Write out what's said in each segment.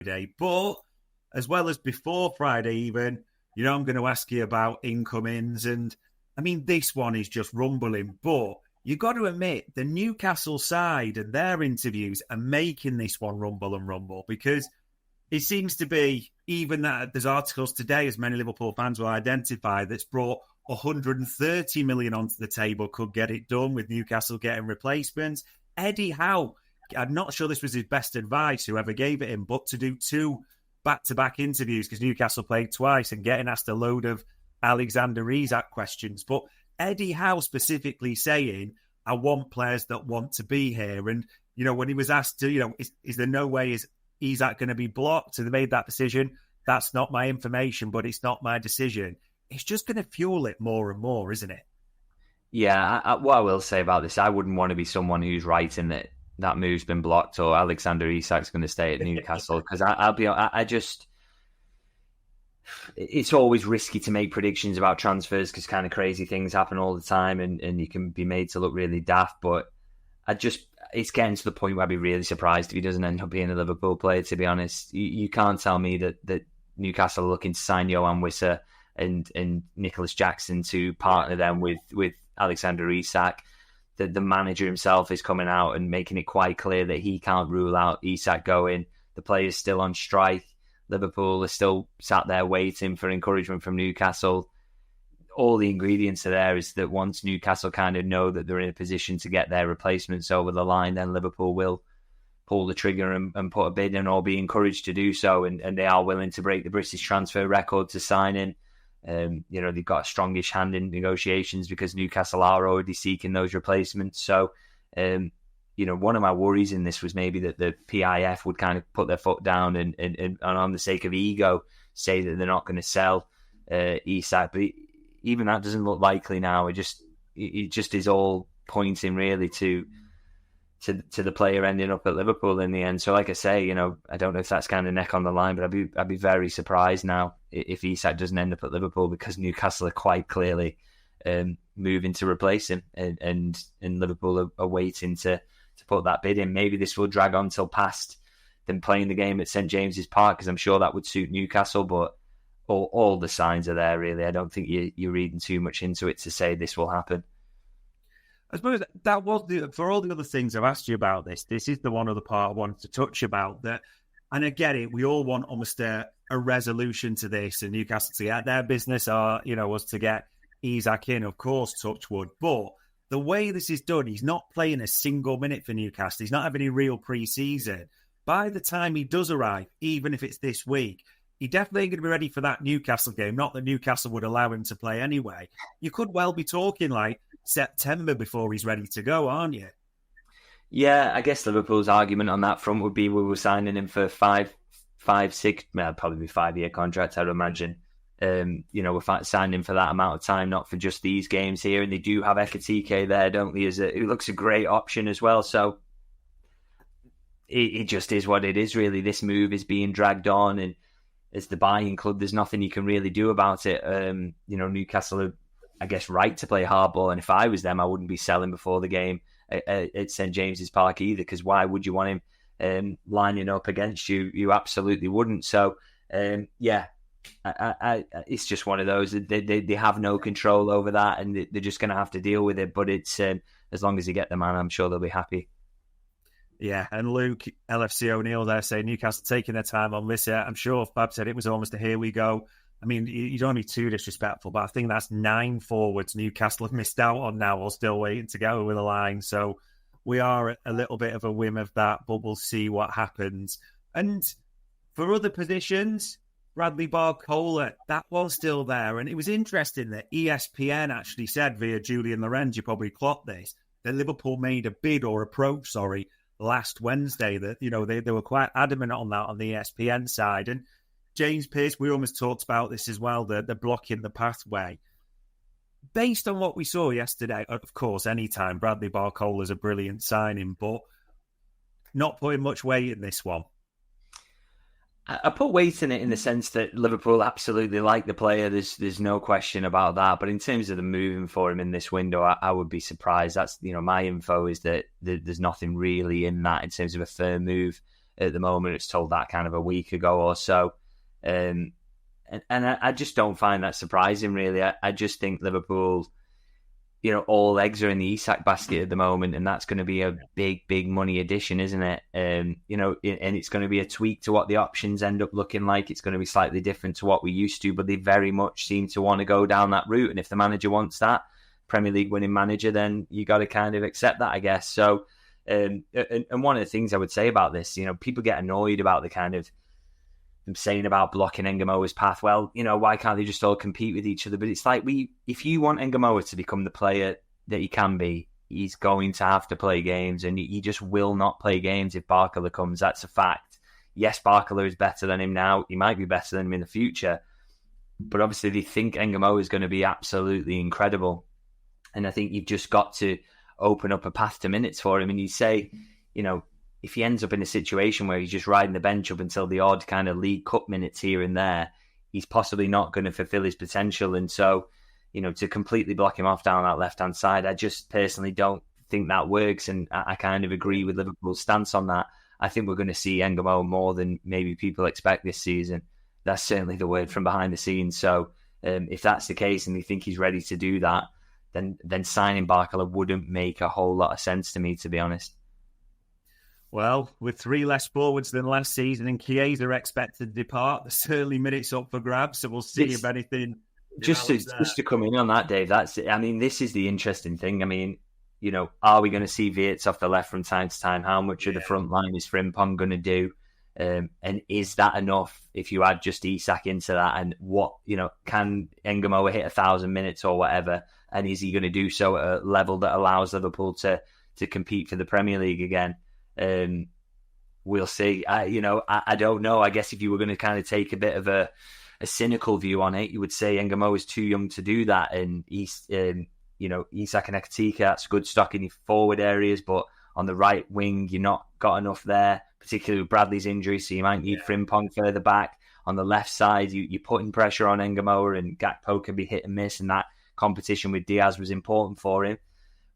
Friday. But as well as before Friday even, I'm going to ask you about incomings. And, I mean, this one is just rumbling. But you got to admit, the Newcastle side and their interviews are making this one rumble because it seems to be, even that there's articles today, as many Liverpool fans will identify, that's brought 130 million onto the table, could get it done with Newcastle getting replacements. Eddie Howe, I'm not sure this was his best advice, whoever gave it him, but to do 2 back-to-back interviews because Newcastle played twice and getting asked a load of Alexander Isak questions. But Eddie Howe specifically saying, I want players that want to be here. And, when he was asked to, is there no way is Isak going to be blocked? And they made that decision. That's not my information, but it's not my decision. It's just going to fuel it more and more, isn't it? Yeah, what I will say about this, I wouldn't want to be someone who's writing that move's been blocked or Alexander Isak's going to stay at Newcastle, because I just, it's always risky to make predictions about transfers because kind of crazy things happen all the time and you can be made to look really daft. But it's getting to the point where I'd be really surprised if he doesn't end up being a Liverpool player, to be honest. You can't tell me that Newcastle are looking to sign Johan Wissa and Nicholas Jackson to partner them with Alexander Isak. The manager himself is coming out and making it quite clear that he can't rule out Isak going. The player's still on strike. Liverpool are still sat there waiting for encouragement from Newcastle. All the ingredients are there. Is that once Newcastle kind of know that they're in a position to get their replacements over the line, then Liverpool will pull the trigger and put a bid in or be encouraged to do so. And they are willing to break the British transfer record to sign in. They've got a strongish hand in negotiations because Newcastle are already seeking those replacements. So, one of my worries in this was maybe that the PIF would kind of put their foot down and on the sake of ego, say that they're not going to sell Isak. But even that doesn't look likely now. It just is all pointing really to the player ending up at Liverpool in the end. So, like I say, I don't know if that's kind of neck on the line, but I'd be very surprised now if Isak doesn't end up at Liverpool, because Newcastle are quite clearly moving to replace him, and Liverpool are waiting to put that bid in. Maybe this will drag on till past them playing the game at St James's Park, because I'm sure that would suit Newcastle, but all the signs are there, really. I don't think you're reading too much into it to say this will happen. I suppose that was for all the other things I've asked you about this is the one other part I wanted to touch about. That, and I get it, we all want almost a resolution to this, and Newcastle to get their business was to get Isak in, of course, touch wood. But the way this is done, he's not playing a single minute for Newcastle. He's not having any real pre-season. By the time he does arrive, even if it's this week, he definitely ain't going to be ready for that Newcastle game. Not that Newcastle would allow him to play anyway. You could well be talking like September before he's ready to go, aren't you? Yeah, I guess Liverpool's argument on that front would be we were signing him for 5, 6, well, probably be 5-year contract, I'd imagine. We're signing him for that amount of time, not for just these games here. And they do have Ekitike there, don't they? Who looks a great option as well. So it just is what it is, really. This move is being dragged on, and as the buying club, there's nothing you can really do about it. Newcastle are, I guess, right to play hardball. And if I was them, I wouldn't be selling before the game at St James's Park either, because why would you want him lining up against you? You absolutely wouldn't. So, it's just one of those. They have no control over that, and they're just going to have to deal with it. But it's as long as you get the man, I'm sure they'll be happy. Yeah, and Luke, LFC O'Neill there saying Newcastle taking their time on this. I'm sure Fab said it was almost a here we go. I mean, you don't be too disrespectful, but I think that's 9 forwards Newcastle have missed out on now or still waiting to go with a line. So we are a little bit of a whim of that, but we'll see what happens. And for other positions, Bradley Barcola, that was still there. And it was interesting that ESPN actually said via Julian Lorenz, you probably clocked this, that Liverpool made a bid or approach, last Wednesday, that, they were quite adamant on that on the ESPN side. And James Pearce, we almost talked about this as well, they're blocking the pathway. Based on what we saw yesterday, of course, anytime Bradley Barcola is a brilliant signing, but not putting much weight in this one. I put weight in it in the sense that Liverpool absolutely like the player. There's no question about that. But in terms of the moving for him in this window, I would be surprised. That's my info is that there's nothing really in that in terms of a firm move at the moment. It's told that kind of a week ago or so. And I just don't find that surprising, really. I just think Liverpool, all eggs are in the Isak basket at the moment, and that's going to be a big, big money addition, isn't it? And it's going to be a tweak to what the options end up looking like. It's going to be slightly different to what we used to, but they very much seem to want to go down that route. And if the manager wants that, Premier League winning manager, then you got to kind of accept that, I guess. So, and one of the things I would say about this, people get annoyed about the kind of them saying about blocking N'Gamoa's path. Well, why can't they just all compete with each other? But it's like, if you want N'Gamoa to become the player that he can be, he's going to have to play games, and he just will not play games if Barcola comes. That's a fact. Yes, Barcola is better than him now. He might be better than him in the future. But obviously they think N'Gamoa is going to be absolutely incredible. And I think you've just got to open up a path to minutes for him. And you say, if he ends up in a situation where he's just riding the bench up until the odd kind of League Cup minutes here and there, he's possibly not going to fulfill his potential. And so, to completely block him off down that left-hand side, I just personally don't think that works. And I kind of agree with Liverpool's stance on that. I think we're going to see N'Gamoa more than maybe people expect this season. That's certainly the word from behind the scenes. So if that's the case and they think he's ready to do that, then signing Barcola wouldn't make a whole lot of sense to me, to be honest. Well, with 3 less forwards than last season and Chiesa are expected to depart, there's certainly minutes up for grabs, so we'll see if anything... Just to come in on that, Dave, this is the interesting thing. Are we going to see Wirtz off the left from time to time? How much of the front line is Frimpong going to do? And is that enough if you add just Isak into that? And what, can N'Gamoa hit 1,000 minutes or whatever? And is he going to do so at a level that allows Liverpool to compete for the Premier League again? We'll see. I don't know. I guess if you were going to kind of take a bit of a cynical view on it, you would say N'Gamoa is too young to do that. And Isak and Ekitike, that's good stock in your forward areas, but on the right wing, you're not got enough there, particularly with Bradley's injury, so you might need Frimpong further back. On the left side, you're putting pressure on N'Gamoa, and Gakpo can be hit and miss, and that competition with Diaz was important for him.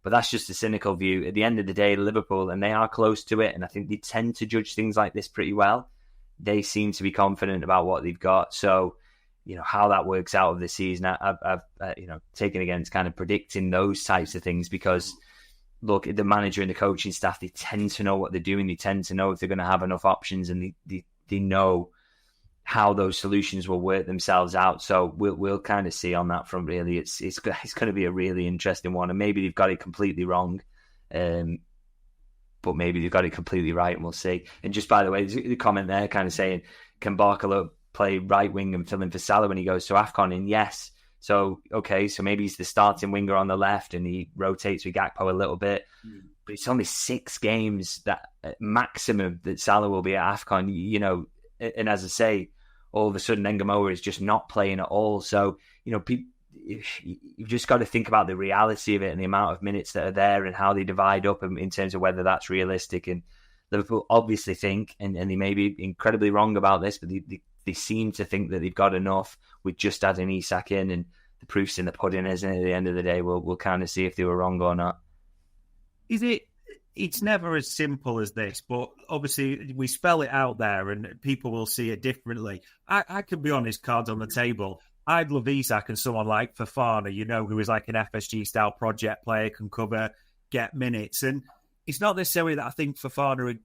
But that's just a cynical view. At the end of the day, Liverpool, and they are close to it, and I think they tend to judge things like this pretty well. They seem to be confident about what they've got. So, how that works out of the season, I've taken against kind of predicting those types of things, because look, the manager and the coaching staff, they tend to know what they're doing. They tend to know if they're going to have enough options, and they know how those solutions will work themselves out. So we'll kind of see on that front. Really, it's going to be a really interesting one, and maybe they've got it completely wrong, but maybe they've got it completely right, and we'll see. And just by the way, there's a comment there kind of saying, can Barcola play right wing and fill in for Salah when he goes to AFCON? And yes. So, okay, so maybe he's the starting winger on the left and he rotates with Gakpo a little bit. But it's only 6 games that maximum that Salah will be at AFCON, and as I say, all of a sudden N'Gamoa is just not playing at all. So, you've just got to think about the reality of it and the amount of minutes that are there and how they divide up in terms of whether that's realistic. And Liverpool obviously think, and they may be incredibly wrong about this, but they seem to think that they've got enough with just adding Isak in, and the proof's in the pudding, isn't it? At the end of the day, we'll kind of see if they were wrong or not. It's never as simple as this, but obviously we spell it out there and people will see it differently. I can be honest, cards on the table. I'd love Isak and someone like Fofana, who is like an FSG-style project player, can cover, get minutes. And it's not necessarily that I think Fofana would,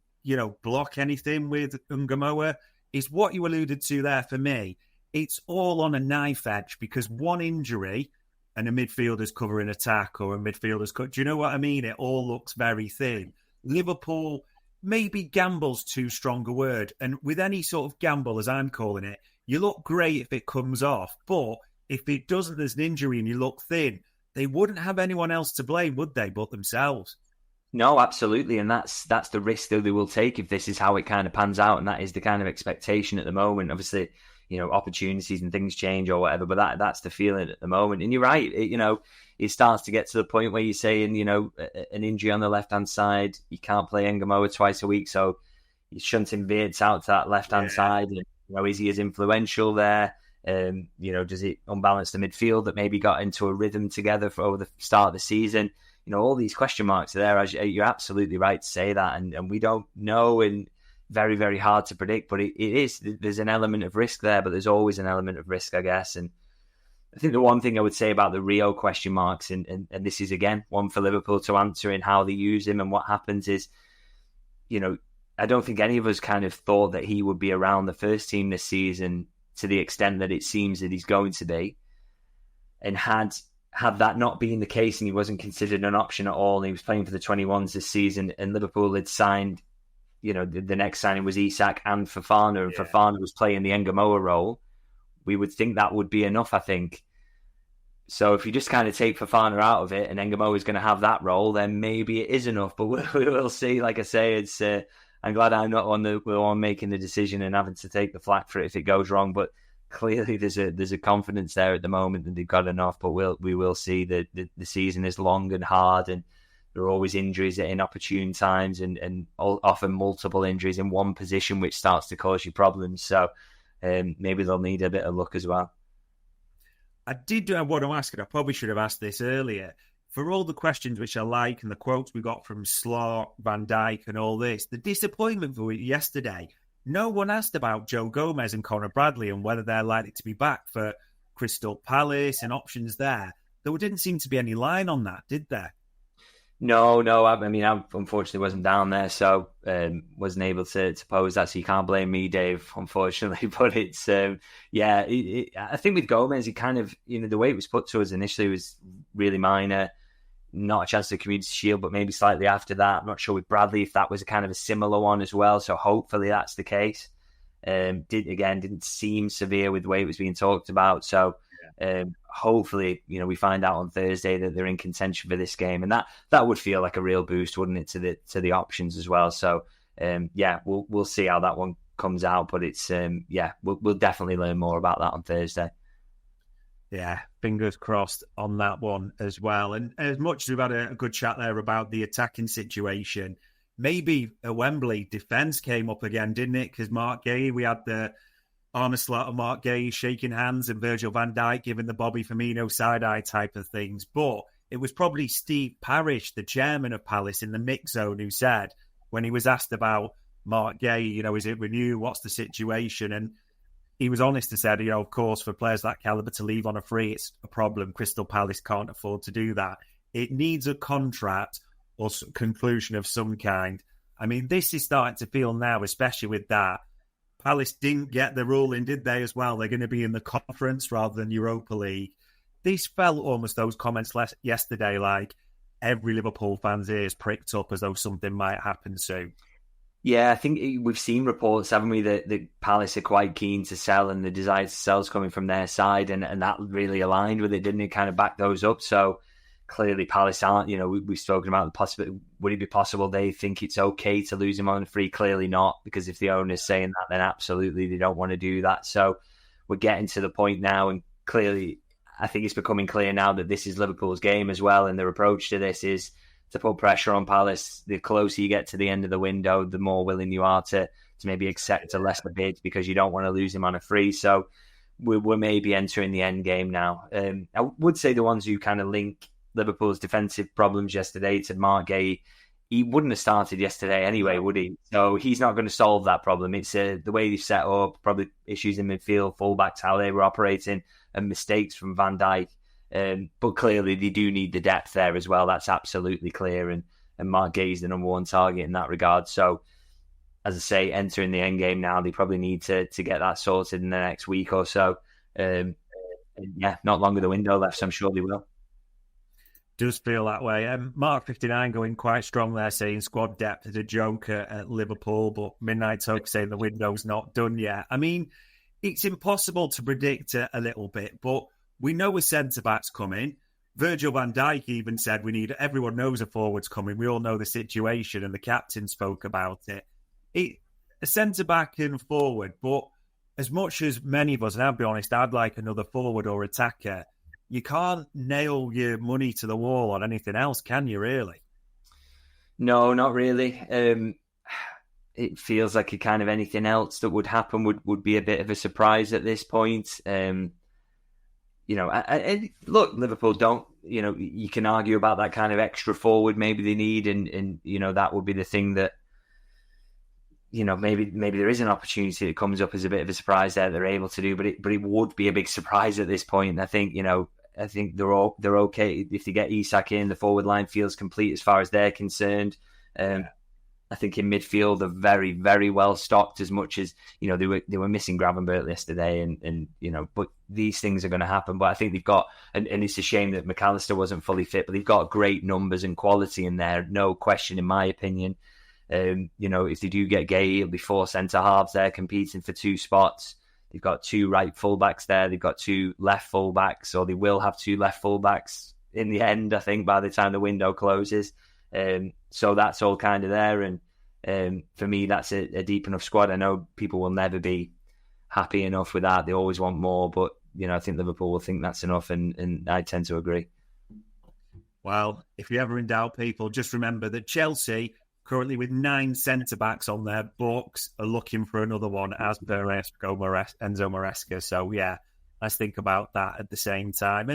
block anything with N'Gamoa. It's what you alluded to there for me. It's all on a knife edge, because one injury and a midfielder's covering attack, or a midfielder's cut. Do you know what I mean? It all looks very thin. Liverpool, maybe gamble's too strong a word. And with any sort of gamble, as I'm calling it, you look great if it comes off. But if it doesn't, there's an injury and you look thin, they wouldn't have anyone else to blame, would they, but themselves? No, absolutely. And that's the risk that they will take if this is how it kind of pans out. And that is the kind of expectation at the moment. Obviously, opportunities and things change or whatever, but that's the feeling at the moment. And you're right, it starts to get to the point where you're saying, an injury on the left-hand side, you can't play N'Gamoa twice a week, so you're shunting Wirtz out to that left-hand side. And, is he as influential there? Does it unbalance the midfield that maybe got into a rhythm together over the start of the season? All these question marks are there. You're absolutely right to say that, and we don't know. And very, very hard to predict. But it is, there's an element of risk there, but there's always an element of risk, I guess. And I think the one thing I would say about the Rio question marks, and this is again one for Liverpool to answer in how they use him and what happens is, I don't think any of us kind of thought that he would be around the first team this season to the extent that it seems that he's going to be. And had that not been the case and he wasn't considered an option at all, and he was playing for the 21s this season, and Liverpool had signed, the next signing was Isak and Fofana, and Fofana was playing the Engamoa role, we would think that would be enough, I think. So if you just kind of take Fofana out of it and Engamoa is going to have that role, then maybe it is enough. But we'll see. Like I say, it's I'm glad I'm not the one making the decision and having to take the flak for it if it goes wrong. But clearly there's a confidence there at the moment that they've got enough. But we will see that the season is long and hard, and there are always injuries at inopportune times, and often multiple injuries in one position, which starts to cause you problems. So maybe they'll need a bit of luck as well. I did want to ask, and I probably should have asked this earlier. For all the questions which I like and the quotes we got from Slot, Van Dijk and all this, the disappointment for yesterday, no one asked about Joe Gomez and Conor Bradley and whether they're likely to be back for Crystal Palace and options there. There didn't seem to be any line on that, did there? No. I unfortunately wasn't down there, so wasn't able to pose that. So you can't blame me, Dave, unfortunately. But it's I think with Gomez, he kind of, the way it was put to us initially was really minor, not a chance to the Community Shield, but maybe slightly after that. I'm not sure with Bradley if that was a kind of a similar one as well. So hopefully that's the case. Didn't seem severe with the way it was being talked about. So. Hopefully, we find out on Thursday that they're in contention for this game, and that would feel like a real boost, wouldn't it, to the options as well? So, we'll see how that one comes out, but it's we'll definitely learn more about that on Thursday. Yeah, fingers crossed on that one as well. And as much as we've had a good chat there about the attacking situation, maybe at Wembley defence came up again, didn't it? Because Mark Guehi, we had the onslaught of Mark Guehi shaking hands and Virgil van Dijk giving the Bobby Firmino side-eye type of things. But it was probably Steve Parish, the chairman of Palace, in the mix zone, who said, when he was asked about Mark Guehi, is it renewed? What's the situation? And he was honest and said, of course, for players that calibre to leave on a free, it's a problem. Crystal Palace can't afford to do that. It needs a contract or conclusion of some kind. I mean, this is starting to feel now, especially with that, Palace didn't get the ruling, did they, as well? They're going to be in the conference rather than Europa League. This felt almost, those comments yesterday, like every Liverpool fan's ears pricked up as though something might happen soon. Yeah, I think we've seen reports, haven't we, that Palace are quite keen to sell, and the desire to sell is coming from their side, and that really aligned with it, didn't it? Kind of back those up. So clearly Palace aren't, we've spoken about the possibility. Would it be possible they think it's okay to lose him on a free? Clearly not, because if the owner's saying that, then absolutely they don't want to do that. So we're getting to the point now, and clearly I think it's becoming clear now that this is Liverpool's game as well, and their approach to this is to put pressure on Palace. The closer you get to the end of the window, the more willing you are to maybe accept a lesser bid, because you don't want to lose him on a free. So we're maybe entering the end game now. I would say the ones who kind of link Liverpool's defensive problems yesterday to Mark Guehi, he wouldn't have started yesterday anyway, would he? So he's not going to solve that problem. It's the way they've set up, probably issues in midfield, fullbacks, how they were operating, and mistakes from Van Dijk. But clearly they do need the depth there as well. That's absolutely clear. And Mark Guehi's the number one target in that regard. So, as I say, entering the end game now, they probably need to get that sorted in the next week or so. Not long of the window left, so I'm sure they will. Does feel that way. Mark59 going quite strong there, saying squad depth is a joke at Liverpool, but Midnight Talk saying the window's not done yet. I mean, it's impossible to predict a little bit, but we know a centre-back's coming. Virgil van Dijk even said everyone knows a forward's coming. We all know the situation, and the captain spoke about it. A centre-back and forward, but as much as many of us, and I'll be honest, I'd like another forward or attacker, you can't nail your money to the wall on anything else, can you, really? No, not really. It feels like a kind of anything else that would happen would be a bit of a surprise at this point. Look, Liverpool don't, you can argue about that kind of extra forward maybe they need, and that would be the thing that maybe there is an opportunity that comes up as a bit of a surprise there that they're able to do, but it would be a big surprise at this point. And I think they're okay if they get Isak in. The forward line feels complete as far as they're concerned. I think in midfield they're very, very well stocked. As much as they were missing Gravenberch yesterday, and but these things are going to happen. But I think they've got, and it's a shame that McAllister wasn't fully fit, but they've got great numbers and quality in there, no question, in my opinion. If they do get Guehi, it'll be 4 centre halves there competing for 2 spots. They've got 2 right fullbacks there. They've got 2 left fullbacks, or they will have 2 left fullbacks in the end, I think, by the time the window closes. So that's all kind of there. And for me, that's a deep enough squad. I know people will never be happy enough with that. They always want more. But, I think Liverpool will think that's enough. And I tend to agree. Well, if you're ever in doubt, people, just remember that Chelsea, currently with 9 centre-backs on their books, are looking for another one, as per Enzo Maresca. So, yeah, let's think about that at the same time.